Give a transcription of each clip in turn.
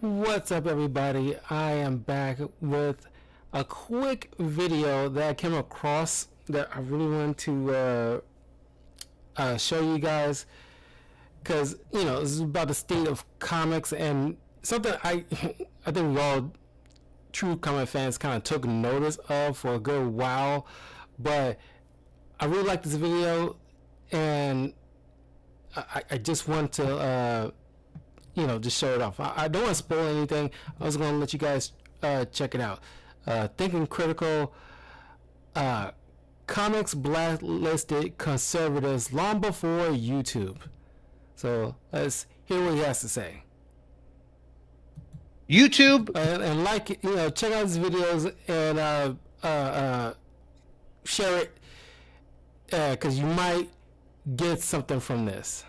What's up, everybody? I am back with a quick video that I came across that I really want to show you guys, because this is about the state of comics and something I think we all true comic fans kind of took notice of for a good while, but I really like this video and I just want to just show it off. I don't want to spoil anything. I was going to let you guys check it out. Thinking Critical, comics blacklisted conservatives long before YouTube. So let's hear what he has to say. YouTube and check out his videos and share it because you might get something from this.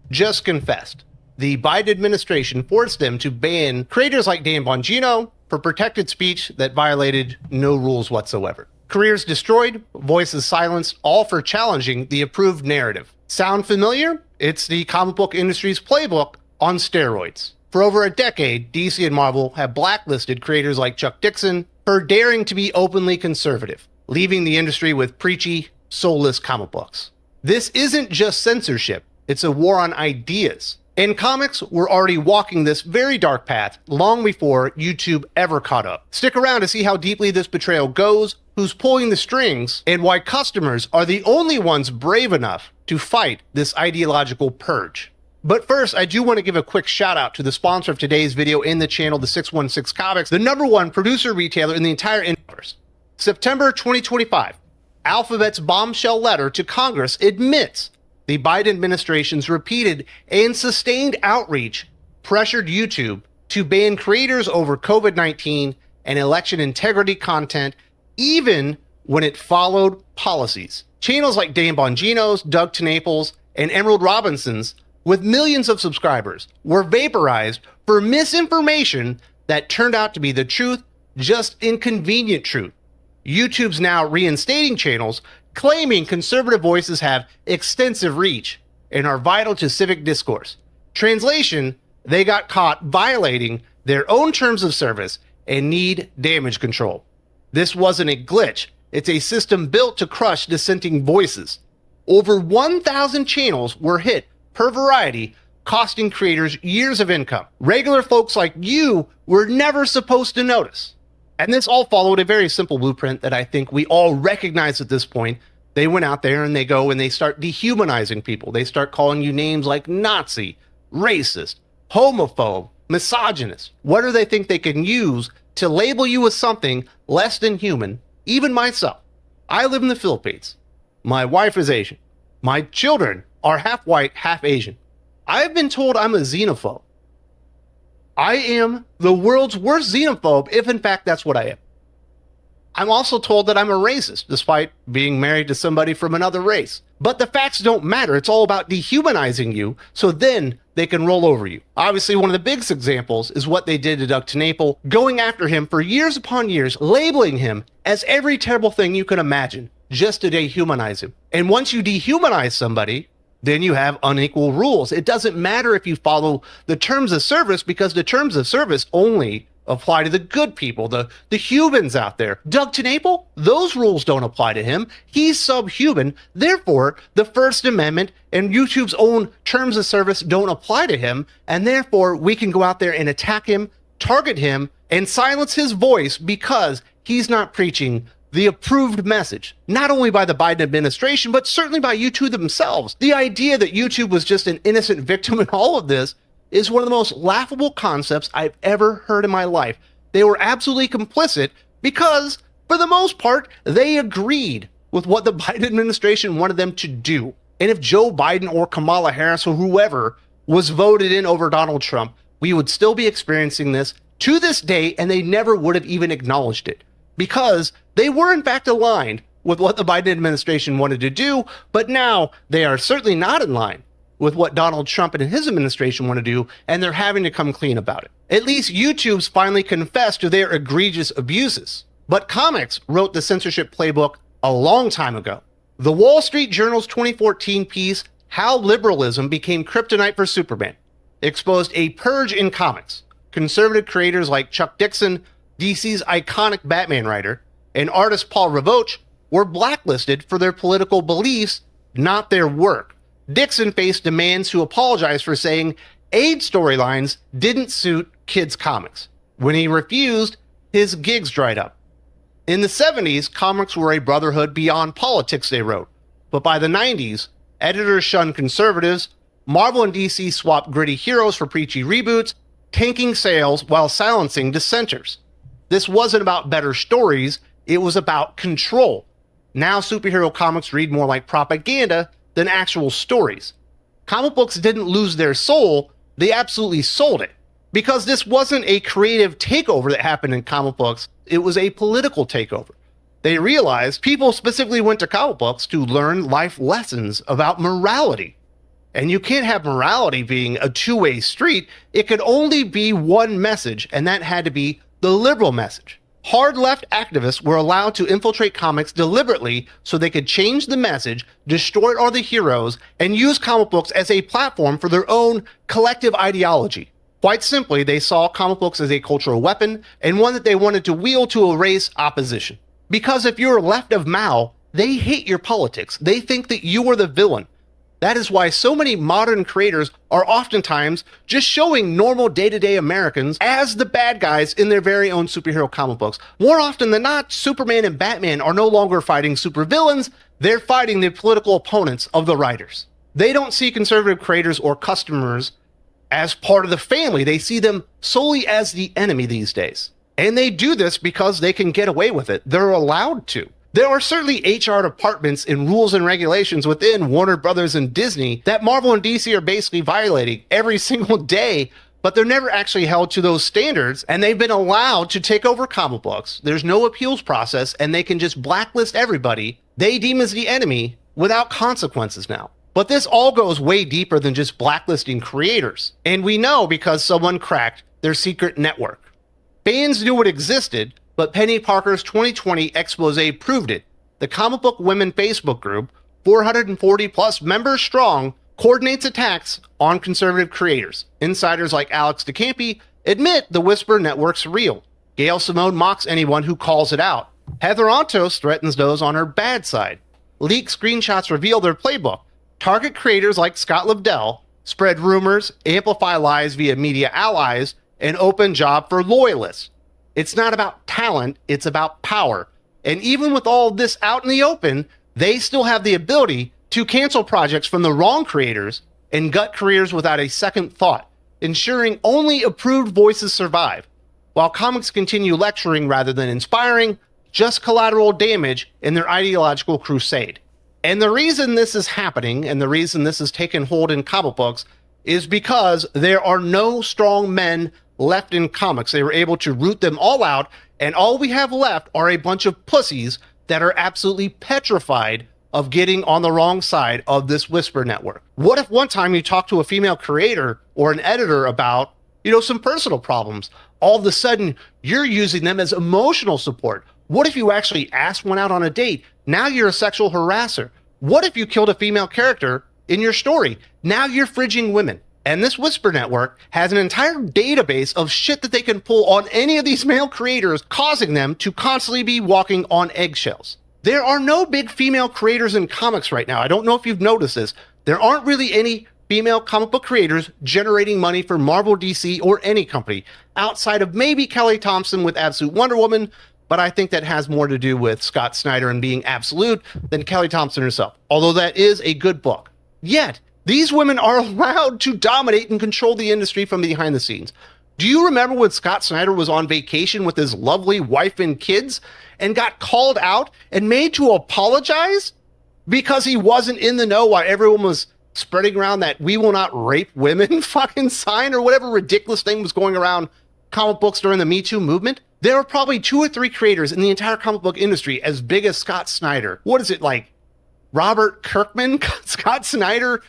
Just confessed. The Biden administration forced them to ban creators like Dan Bongino for protected speech that violated no rules whatsoever. Careers destroyed, voices silenced, all for challenging the approved narrative. Sound familiar? It's the comic book industry's playbook on steroids. For over a decade, DC and Marvel have blacklisted creators like Chuck Dixon for daring to be openly conservative, leaving the industry with preachy, soulless comic books. This isn't just censorship, it's a war on ideas. In comics, we're already walking this very dark path long before YouTube ever caught up. Stick around to see how deeply this betrayal goes, who's pulling the strings, and why customers are the only ones brave enough to fight this ideological purge. But first, I do want to give a quick shout out to the sponsor of today's video in the channel, the 616 Comics, the #1 producer retailer in the entire universe. September 2025, Alphabet's bombshell letter to Congress admits the Biden administration's repeated and sustained outreach pressured YouTube to ban creators over COVID-19 and election integrity content, even when it followed policies. Channels like Dan Bongino's, Doug TenNaples, and Emerald Robinson's, with millions of subscribers, were vaporized for misinformation that turned out to be the truth, just inconvenient truth. YouTube's now reinstating channels claiming conservative voices have extensive reach and are vital to civic discourse. Translation, they got caught violating their own terms of service and need damage control. This wasn't a glitch, it's a system built to crush dissenting voices. Over 1,000 channels were hit per variety, costing creators years of income. Regular folks like you were never supposed to notice. And this all followed a very simple blueprint that I think we all recognize at this point. They went out there and they go and they start dehumanizing people. They start calling you names like Nazi, racist, homophobe, misogynist. What do they think they can use to label you as something less than human? Even myself. I live in the Philippines. My wife is Asian. My children are half white, half Asian. I've been told I'm a xenophobe. I am the world's worst xenophobe, if in fact that's what I am. I'm also told that I'm a racist, despite being married to somebody from another race. But the facts don't matter. It's all about dehumanizing you, so then they can roll over you. Obviously, one of the biggest examples is what they did to Doug TenNaples, going after him for years upon years, labeling him as every terrible thing you can imagine, just to dehumanize him. And once you dehumanize somebody, then you have unequal rules. It doesn't matter if you follow the terms of service, because the terms of service only apply to the good people, the humans out there. Doug TenNaples, those rules don't apply to him. He's subhuman. Therefore, the First Amendment and YouTube's own terms of service don't apply to him. And therefore, we can go out there and attack him, target him, and silence his voice because he's not preaching the approved message, not only by the Biden administration, but certainly by YouTube themselves. The idea that YouTube was just an innocent victim in all of this is one of the most laughable concepts I've ever heard in my life. They were absolutely complicit because, for the most part, they agreed with what the Biden administration wanted them to do. And if Joe Biden or Kamala Harris or whoever was voted in over Donald Trump, we would still be experiencing this to this day, and they never would have even acknowledged it, because they were in fact aligned with what the Biden administration wanted to do, but now they are certainly not in line with what Donald Trump and his administration want to do, and they're having to come clean about it. At least YouTube's finally confessed to their egregious abuses. But comics wrote the censorship playbook a long time ago. The Wall Street Journal's 2014 piece, How Liberalism Became Kryptonite for Superman, exposed a purge in comics, conservative creators like Chuck Dixon, DC's iconic Batman writer, and artist Paul Revoch were blacklisted for their political beliefs, not their work. Dixon faced demands to apologize for saying AIDS storylines didn't suit kids' comics. When he refused, his gigs dried up. In the 70s, comics were a brotherhood beyond politics, they wrote. But by the 90s, editors shunned conservatives, Marvel and DC swapped gritty heroes for preachy reboots, tanking sales while silencing dissenters. This wasn't about better stories, it was about control. Now superhero comics read more like propaganda than actual stories. Comic books didn't lose their soul, they absolutely sold it. Because this wasn't a creative takeover that happened in comic books, it was a political takeover. They realized people specifically went to comic books to learn life lessons about morality. And you can't have morality being a two-way street. It could only be one message, and that had to be the liberal message. Hard left activists were allowed to infiltrate comics deliberately so they could change the message, destroy all the heroes, and use comic books as a platform for their own collective ideology. Quite simply, they saw comic books as a cultural weapon and one that they wanted to wield to erase opposition. Because if you're left of Mao, they hate your politics. They think that you are the villain. That is why so many modern creators are oftentimes just showing normal day-to-day Americans as the bad guys in their very own superhero comic books. More often than not, Superman and Batman are no longer fighting supervillains, they're fighting the political opponents of the writers. They don't see conservative creators or customers as part of the family. They see them solely as the enemy these days. And they do this because they can get away with it. They're allowed to. There are certainly HR departments and rules and regulations within Warner Brothers and Disney that Marvel and DC are basically violating every single day, but they're never actually held to those standards, and they've been allowed to take over comic books. There's no appeals process, and they can just blacklist everybody they deem as the enemy without consequences now. But this all goes way deeper than just blacklisting creators. And we know because someone cracked their secret network. Fans knew it existed, but Penny Parker's 2020 expose proved it. The Comic Book Women Facebook group, 440 plus members strong, coordinates attacks on conservative creators. Insiders like Alex DeCampi admit the Whisper Network's real. Gail Simone mocks anyone who calls it out. Heather Ontos threatens those on her bad side. Leaked screenshots reveal their playbook. Target creators like Scott Lobdell, spread rumors, amplify lies via media allies, and open job for loyalists. It's not about talent, it's about power. And even with all this out in the open, they still have the ability to cancel projects from the wrong creators and gut careers without a second thought, ensuring only approved voices survive. While comics continue lecturing rather than inspiring, just collateral damage in their ideological crusade. And the reason this is happening, and the reason this has taken hold in comic books, is because there are no strong men left in comics. They were able to root them all out, and all we have left are a bunch of pussies that are absolutely petrified of getting on the wrong side of this Whisper Network. What if one time you talk to a female creator or an editor about, some personal problems? All of a sudden, you're using them as emotional support. What if you actually asked one out on a date? Now you're a sexual harasser. What if you killed a female character in your story? Now you're fridging women. And this Whisper Network has an entire database of shit that they can pull on any of these male creators, causing them to constantly be walking on eggshells. There are no big female creators in comics right now. I don't know if you've noticed this. There aren't really any female comic book creators generating money for Marvel, DC, or any company, outside of maybe Kelly Thompson with Absolute Wonder Woman, but I think that has more to do with Scott Snyder and being absolute than Kelly Thompson herself, although that is a good book. Yet, these women are allowed to dominate and control the industry from behind the scenes. Do you remember when Scott Snyder was on vacation with his lovely wife and kids and got called out and made to apologize because he wasn't in the know while everyone was spreading around that "we will not rape women" fucking sign or whatever ridiculous thing was going around comic books during the Me Too movement? There are probably 2 or 3 creators in the entire comic book industry as big as Scott Snyder. What is it, like Robert Kirkman, Scott Snyder,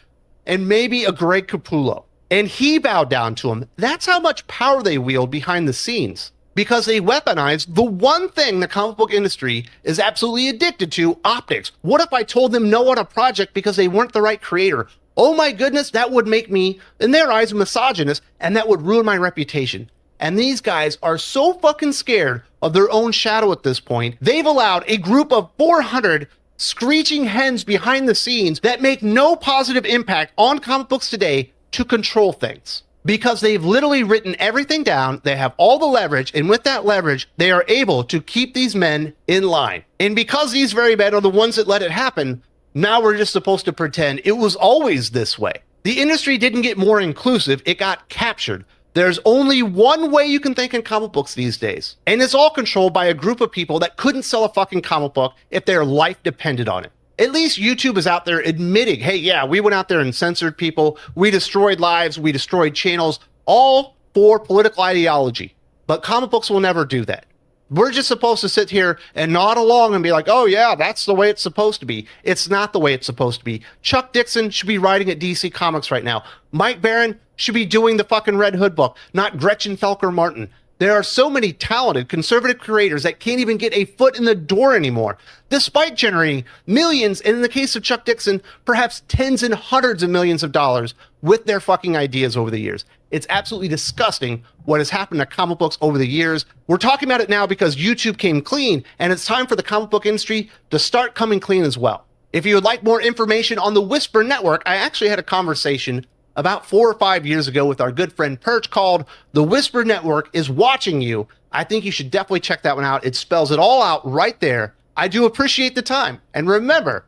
and maybe a Greg Capullo? And he bowed down to him. That's how much power they wield behind the scenes, because they weaponize the one thing the comic book industry is absolutely addicted to: optics. What if I told them no on a project because they weren't the right creator? Oh my goodness, that would make me, in their eyes, a misogynist, and that would ruin my reputation. And these guys are so fucking scared of their own shadow at this point, they've allowed a group of 400 screeching hens behind the scenes that make no positive impact on comic books today to control things. Because they've literally written everything down, they have all the leverage, and with that leverage, they are able to keep these men in line. And because these very men are the ones that let it happen, now we're just supposed to pretend it was always this way. The industry didn't get more inclusive, it got captured. There's only one way you can think in comic books these days, and it's all controlled by a group of people that couldn't sell a fucking comic book if their life depended on it. At least YouTube is out there admitting, hey, yeah, we went out there and censored people, we destroyed lives, we destroyed channels, all for political ideology. But comic books will never do that. We're just supposed to sit here and nod along and be like, oh yeah, that's the way it's supposed to be. It's not the way it's supposed to be. Chuck Dixon should be writing at DC Comics right now. Mike Baron should be doing the fucking Red Hood book, not Gretchen Felker Martin. There are so many talented conservative creators that can't even get a foot in the door anymore, despite generating millions, and in the case of Chuck Dixon, perhaps tens and hundreds of millions of dollars with their fucking ideas over the years. It's absolutely disgusting what has happened to comic books over the years. We're talking about it now because YouTube came clean, and it's time for the comic book industry to start coming clean as well. If you would like more information on the Whisper Network, I actually had a conversation about 4 or 5 years ago with our good friend Perch called The Whisper Network is Watching You. I think you should definitely check that one out. It spells it all out right there. I do appreciate the time. And remember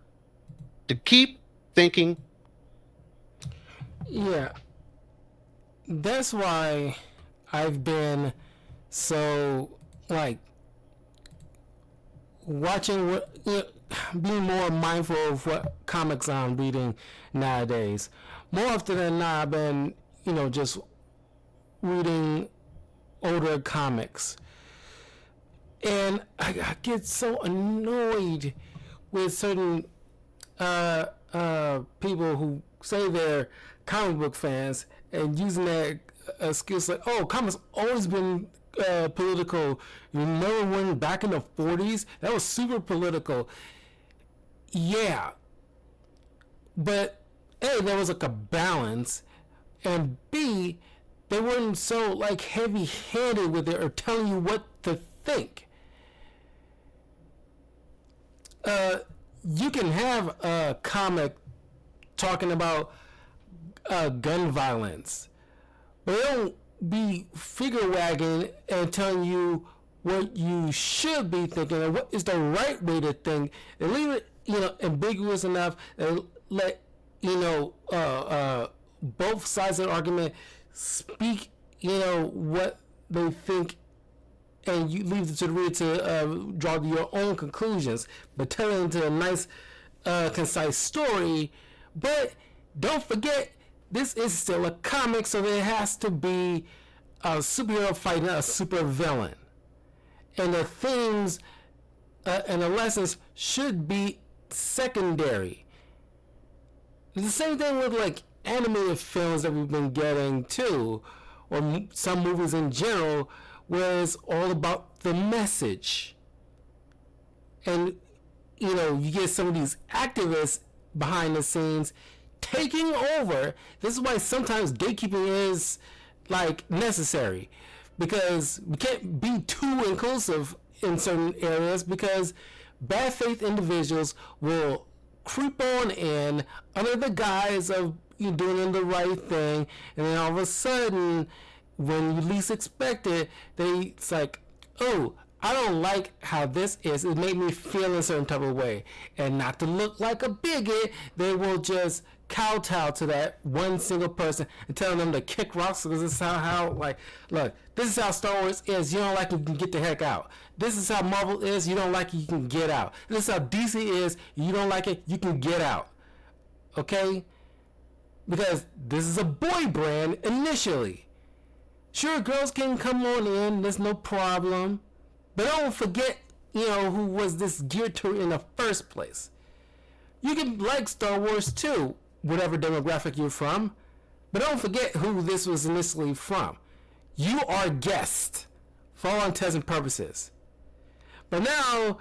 to keep thinking. Yeah. That's why I've been so, like, watching what, being more mindful of what comics I'm reading nowadays. More often than not, I've been, just reading older comics. And I get so annoyed with certain people who say they're comic book fans and using that excuse like, oh, comics always been political. You remember when back in the 40s, that was super political. Yeah. But A, there was like a balance, and B, they weren't so like heavy-handed with it or telling you what to think. You can have a comic talking about gun violence, but they don't be figure wagging and telling you what you should be thinking and what is the right way to think, and leave it, ambiguous enough and let both sides of the argument speak, what they think, and you leave it to the reader to draw your own conclusions, but tell it into a nice, concise story. But don't forget, this is still a comic, so there has to be a superhero fighting a super villain, and the themes and the lessons should be secondary. The same thing with like animated films that we've been getting too, or some movies in general, where it's all about the message. And you get some of these activists behind the scenes taking over. This is why sometimes gatekeeping is like necessary, because we can't be too inclusive in certain areas, because bad faith individuals will creep on in under the guise of you doing the right thing, and then all of a sudden, when you least expect it, it's like, oh, I don't like how this is. It made me feel a certain type of way. And not to look like a bigot, they will just kowtow to that one single person and telling them to kick rocks, because this is how look, this is how Star Wars is. You don't like it, you can get the heck out. This is how Marvel is. You don't like it, you can get out. This is how DC is. You don't like it, you can get out. Okay? Because this is a boy brand initially. Sure, girls can come on in, there's no problem. But don't forget, who was this geared to in the first place. You can like Star Wars too, whatever demographic you're from. But don't forget who this was initially from. You are guests, for all intents and purposes. But now,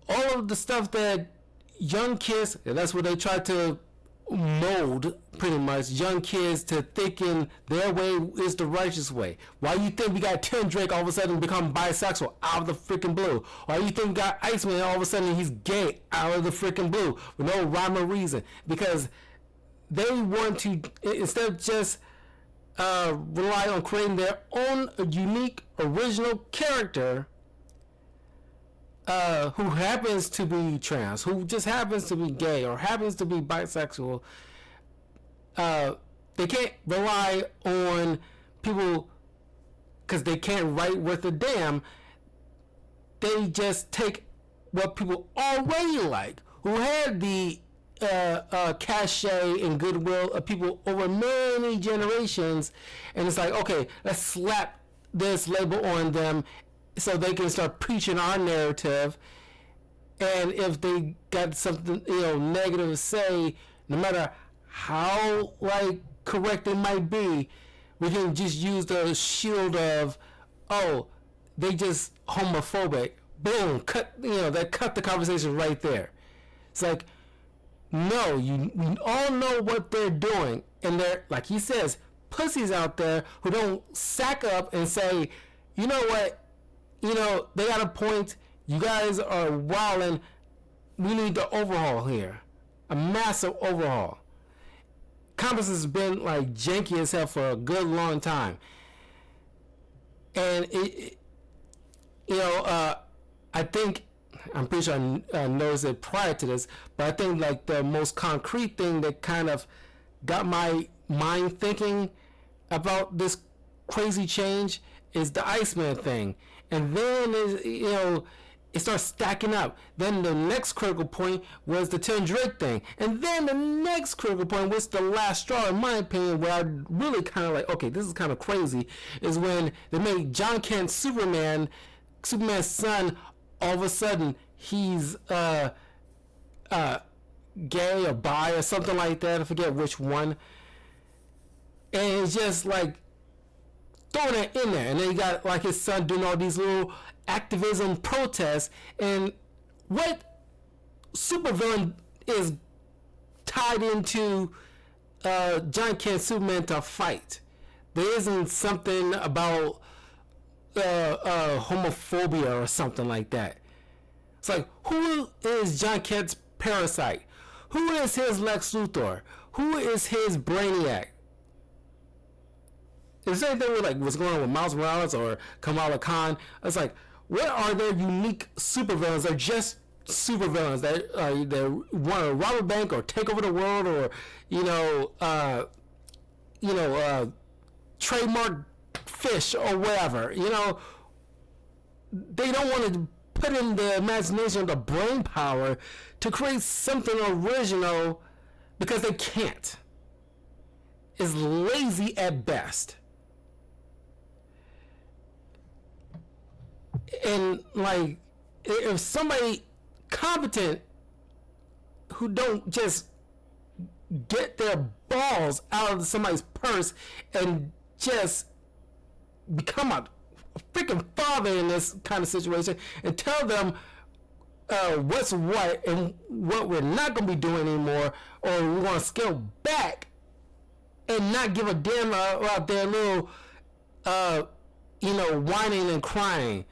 all of the stuff that young kids, and that's what they try to mold pretty much young kids to thinking their way is the righteous way. Why you think we got Tim Drake all of a sudden become bisexual out of the freaking blue? Why you think we got Iceman all of a sudden he's gay out of the freaking blue with no rhyme or reason? Because they want to, instead of just rely on creating their own unique original character, who happens to be trans, who just happens to be gay or happens to be bisexual, they can't rely on people because they can't write worth a damn. They just take what people already like, who had the cachet and goodwill of people over many generations, and it's like, okay, let's slap this label on them so they can start preaching our narrative. And if they got something, negative to say, no matter how like correct it might be, we can just use the shield of, oh, they just homophobic. Boom, cut the conversation right there. It's like, no, you all know what they're doing, and they're, like he says, pussies out there who don't sack up and say, you know what, they got a point. You guys are wilding. We need to overhaul here. A massive overhaul. Comics has been like janky as hell for a good long time. And I think, I'm pretty sure I noticed it prior to this, but I think like the most concrete thing that kind of got my mind thinking about this crazy change is the Iceman thing. And then it starts stacking up. Then the next critical point was the Tim Drake thing. And then the next critical point was the last straw, in my opinion, where I really kind of like, okay, this is kind of crazy, is when they made John Kent Superman's son, all of a sudden he's gay or bi or something like that. I forget which one. And it's just like throwing it in there. And then you got like his son doing all these little activism protests. And what supervillain is tied into John Kent Superman to fight? There isn't something about homophobia or something like that. It's like, who is John Kent's Parasite? Who is his Lex Luthor? Who is his Brainiac? Is there anything with like what's going on with Miles Morales or Kamala Khan? It's like, what are their unique supervillains? They're just supervillains that they want to rob a bank or take over the world, or trademark fish or whatever. They don't want to put in the imagination or the brain power to create something original because they can't. It's lazy at best. And like, if somebody competent who don't just get their balls out of somebody's purse and just become a freaking father in this kind of situation and tell them what's what and what we're not going to be doing anymore, or we want to scale back and not give a damn about their little whining and crying.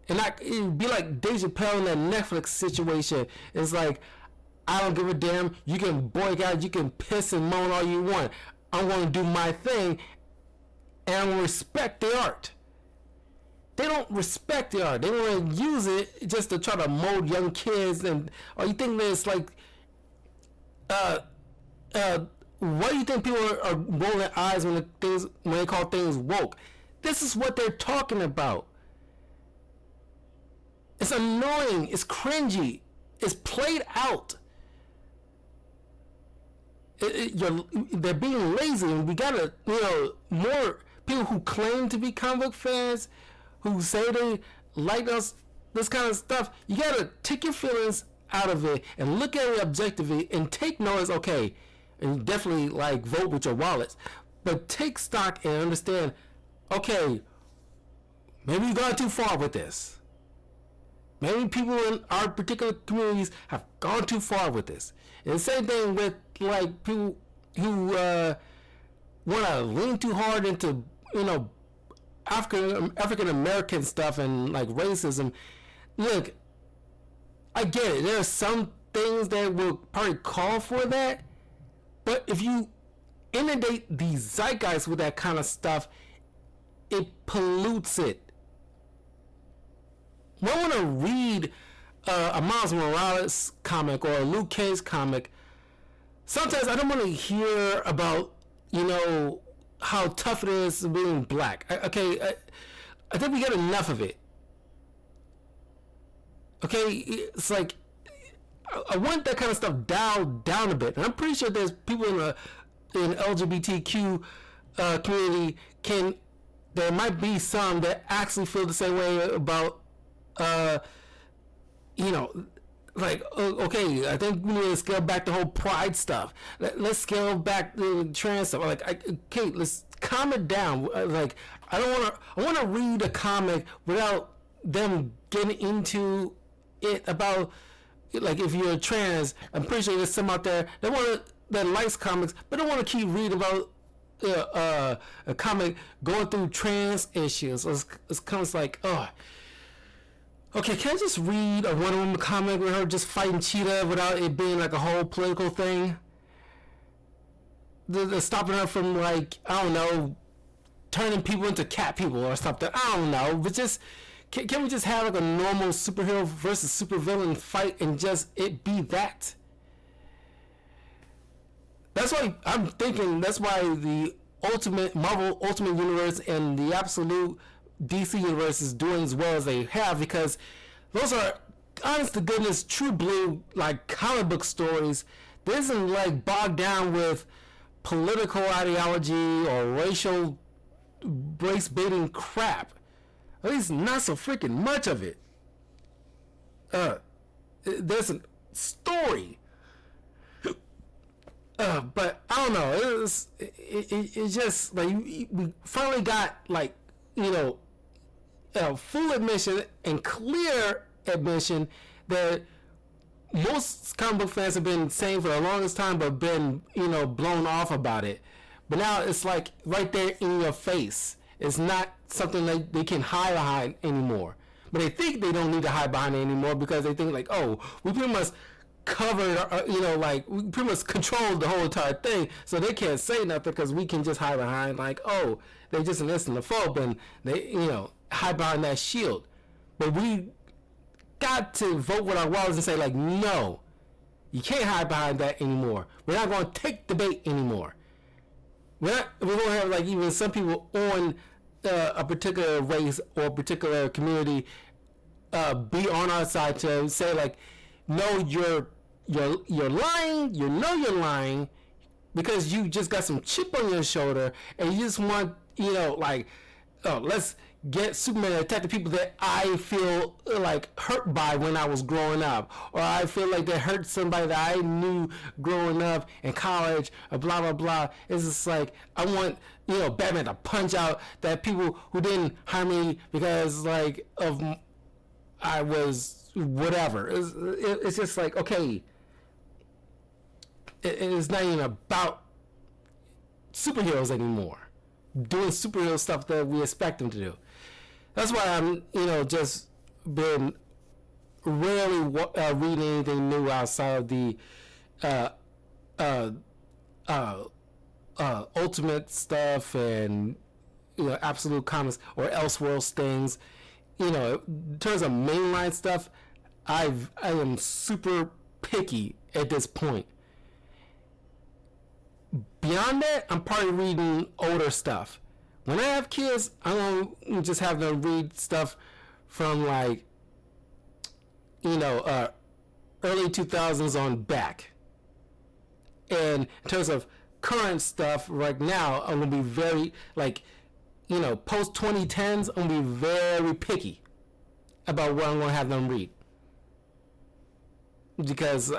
And it'd be like Dave Chappelle in that Netflix situation. It's like, I don't give a damn. You can boycott, you can piss and moan all you want. I'm going to do my thing, and I'm going to respect the art. They don't respect the art. They want to use it just to try to mold young kids. And or you think that it's like, why do you think people are rolling their eyes when they call things woke? This is what they're talking about. It's annoying. It's cringy. It's played out. They're being lazy, and we gotta, more people who claim to be comic book fans, who say they like us, this kind of stuff. You gotta take your feelings out of it and look at it objectively and take notice. Okay, and definitely like vote with your wallets, but take stock and understand. Okay, maybe you've gone too far with this. maybe people in our particular communities have gone too far with this. And the same thing with like people who want to lean too hard into African American stuff and like racism. Look, I get it. There are some things that will probably call for that, but if you inundate the zeitgeist with that kind of stuff, it pollutes it. When I want to read a Miles Morales comic or a Luke Cage comic, sometimes I don't want to hear about, how tough it is being black. I think we get enough of it. Okay, it's like I want that kind of stuff dialed down a bit, and I'm pretty sure there's people in the LGBTQ community there might be some that actually feel the same way about okay, I think we need to scale back the whole pride stuff. Let's scale back the trans stuff. Okay, let's calm it down. Like, I want to read a comic without them getting into it about, like, if you're trans. I'm pretty sure there's some out there that likes comics, but don't want to keep reading about a comic going through trans issues. It's kind of like, okay, can I just read a Wonder Woman comic with her just fighting Cheetah without it being like a whole political thing? They're stopping her from, like, I don't know, turning people into cat people or something. I don't know, but just can we just have like a normal superhero versus supervillain fight and just it be that? That's why I'm thinking. That's why the Marvel Ultimate Universe and the absolute DC Universe is doing as well as they have, because those are, honest to goodness, true blue, like, comic book stories. This isn't like bogged down with political ideology or race baiting crap. At least not so freaking much of it. There's a story. But I don't know. It's just like we finally got, like, full admission and clear admission that most comic book fans have been saying for the longest time, but been blown off about it. But now it's like right there in your face. It's not something that they can hide behind anymore. But they think they don't need to hide behind it anymore because they think, like, oh, we pretty much covered, like, we pretty much controlled the whole entire thing, so they can't say nothing because we can just hide behind, like, oh, they're just an Islamophobe, and they, hide behind that shield. But we got to vote with our wallets and say, like, no, you can't hide behind that anymore. We're not going to take the bait anymore. We're going to have, like, even some people on a particular race or a particular community be on our side to say, like, no, you're lying. You're lying because you just got some chip on your shoulder and you just want, like, oh, let's get Superman to attack the people that I feel like hurt by when I was growing up, or I feel like they hurt somebody that I knew growing up in college, or blah blah blah. It's just like I want Batman to punch out that people who didn't hire me because like of I was whatever. It's just like, okay, it's not even about superheroes anymore doing superhero stuff that we expect them to do. That's why I'm, just been rarely reading anything new outside of the Ultimate stuff and Absolute Comics or Elseworlds things. In terms of mainline stuff, I am super picky at this point. Beyond that, I'm probably reading older stuff. When I have kids, I'm gonna just have them read stuff from like, early 2000s on back. And in terms of current stuff right now, I'm gonna be very post 2010s. I'm gonna be very picky about what I'm gonna have them read because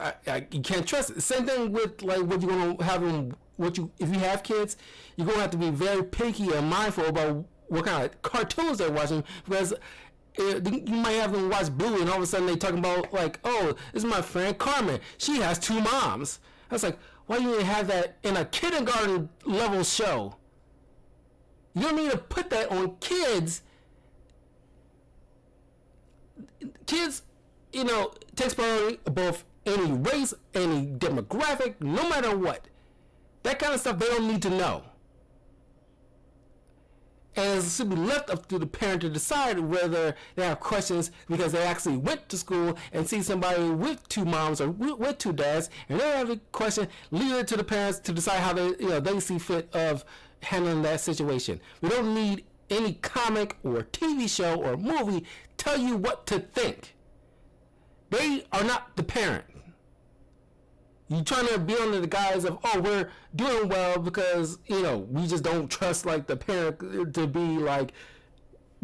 you can't trust it. Same thing with like what you're gonna have them. If you have kids, you're gonna have to be very picky and mindful about what kind of cartoons they're watching because You might have them watch Bluey, and all of a sudden they talking about like, oh, this is my friend Carmen. She has 2 moms. I was like, why you didn't have that in a kindergarten level show? You don't need to put that on kids. Kids, takes priority above any race, any demographic, no matter what. That kind of stuff they don't need to know. And it should be left up to the parent to decide whether they have questions because they actually went to school and see somebody with 2 moms or with 2 dads, and they have a question. Leave it to the parents to decide how they see fit of handling that situation. We don't need any comic or TV show or movie tell you what to think. They are not the parent. You trying to be under the guise of, oh, we're doing well because, we just don't trust, like, the parent to be, like,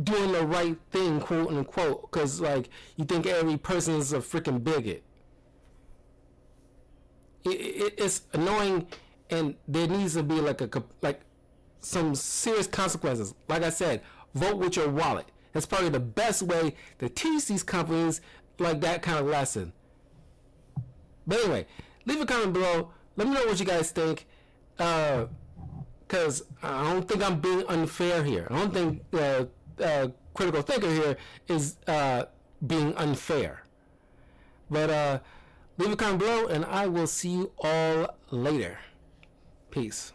doing the right thing, quote unquote, because, like, you think every person is a freaking bigot. It's annoying, and there needs to be, like some serious consequences. Like I said, vote with your wallet. That's probably the best way to teach these companies, like, that kind of lesson. But anyway, leave a comment below. Let me know what you guys think. Because I don't think I'm being unfair here. I don't think Critical Thinker here is being unfair. But leave a comment below, and I will see you all later. Peace.